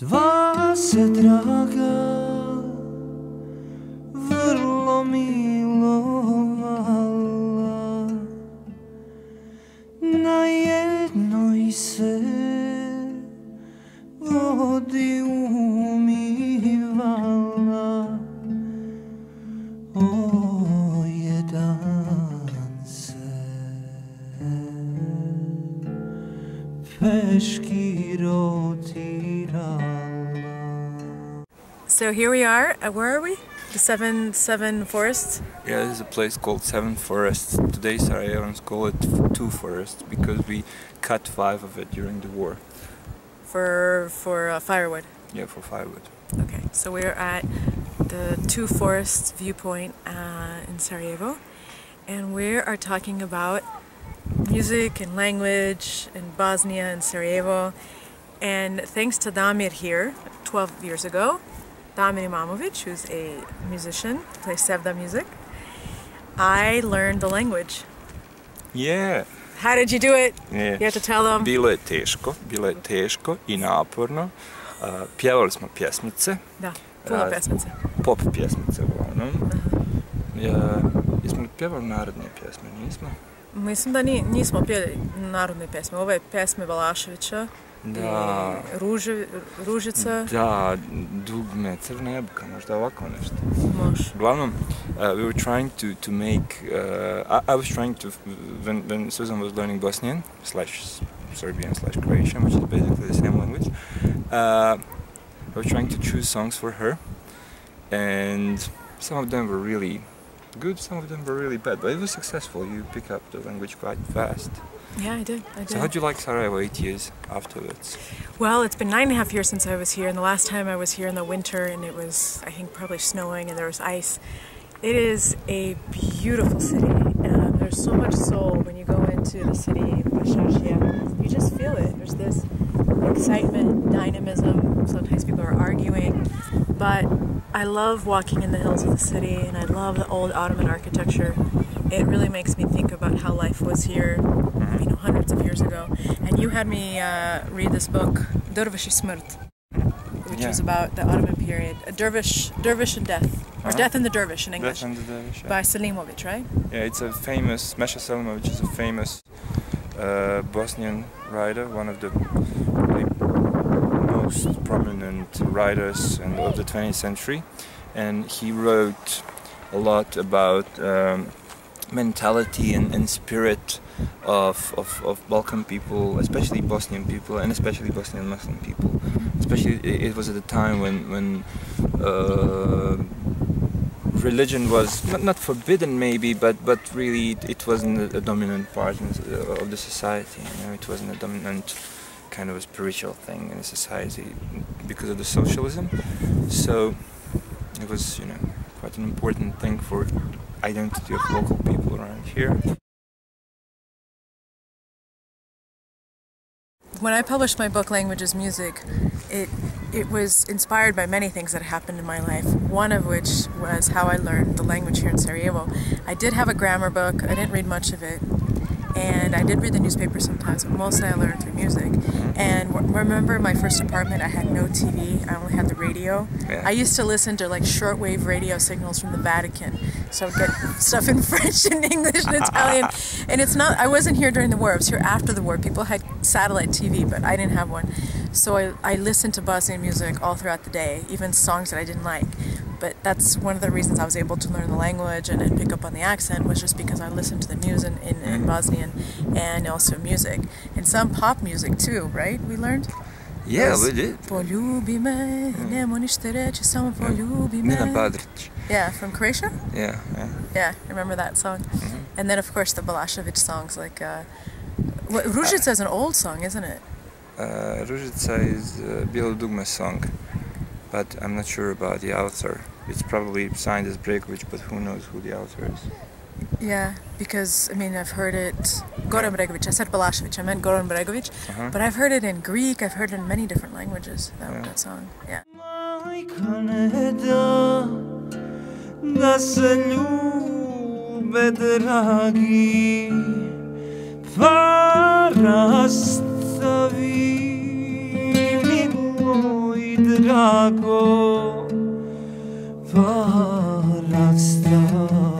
Dva se draga vrlo milovala, na jednoj se vodi umivala. O, jedan se peški rotirala. So here we are. Where are we? The seven forests? Yeah, this is a place called Seven Forests. Today Sarajevans call it Two Forests because we cut 5 of it during the war. For firewood? Yeah, for firewood. Okay, so we're at the Two Forests viewpoint in Sarajevo, and we are talking about music and language in Bosnia and Sarajevo. And thanks to Damir here, 12 years ago, Damir Imamovic, who's a musician, plays sevda music, I learned the language. Yeah. How did you do it? Yeah. You have to tell them. Bilo je teško I naporno. Pjevali smo pjesmice. Da, puno pjesmice. Pop pjesmice uglavnom. Jesmo li pjevali narodne pjesme, nismo? Mislim da nismo pjeli narodne pjesme. Ove pjesme Balaševića. Da. Ružica. Da, dugme, crna jabuka, možda ovako nešto. Može. Uglavnom, we were trying to make, I was trying to, when Susan was learning Bosnian, /Serbian /Croatian, which is basically the same language, I was trying to choose songs for her, and some of them were really good, some of them were really bad, but it was successful. You pick up the language quite fast. Yeah, I did. So how'd you like Sarajevo 8 years afterwards? Well, it's been 9.5 years since I was here, and the last time I was here in the winter, and it was, I think, probably snowing, and there was ice. It is a beautiful city, and there's so much soul when you go into the city, Sarajevo. You just feel it. There's this excitement, dynamism. Sometimes people are arguing, but I love walking in the hills of the city, and I love the old Ottoman architecture. It really makes me think about how life was here, you know, hundreds of years ago. And you had me read this book, Dervish i Smrt, which was about the Ottoman period. Dervish and Death, or Death and the Dervish in English. Death and the Dervish, yeah. By Selimovic, right? Yeah, it's a famous, Mesha Selimovic is a famous Bosnian writer, one of the most prominent writers of the 20th century. And he wrote a lot about mentality and spirit of Balkan people, especially Bosnian people, and especially Bosnian Muslim people. Especially, it was at a time when religion was not forbidden, maybe, but really it wasn't a dominant part of the society. You know, it wasn't a dominant kind of a spiritual thing in the society because of the socialism. So it was, you know, quite an important thing for identity of local people around here. When I published my book, Languages Music, it was inspired by many things that happened in my life, one of which was how I learned the language here in Sarajevo. I did have a grammar book, I didn't read much of it, and I did read the newspaper sometimes, but mostly I learned through music. And remember my first apartment, I had no TV, I only had the radio. Yeah. I used to listen to like shortwave radio signals from the Vatican, so I'd get stuff in French and English and Italian. And it's not, I wasn't here during the war, I was here after the war. People had satellite TV, but I didn't have one. So I listened to Bosnian music all throughout the day, even songs that I didn't like. But that's one of the reasons I was able to learn the language and pick up on the accent, was just because I listened to the news in Bosnian and also music. And some pop music too, right? We learned? Yeah, we did. Poljubi me, nemo ništa reći, samo poljubi me. Nina Badrić. Yeah, from Croatia? Yeah. Yeah, I remember that song. And then of course the Balašević songs, like Ružica is an old song, isn't it? Ružica is Bilo dugme song, but I'm not sure about the author. It's probably signed as Bregović, but who knows who the author is. Yeah, because, I mean, I've heard it, Goran Bregović, I said Balašević, I meant Goran Bregović, but I've heard it in Greek, I've heard it in many different languages, that song, yeah. Majka ne da da se ljube dragi, pa rastavi milo i drago, pa rasta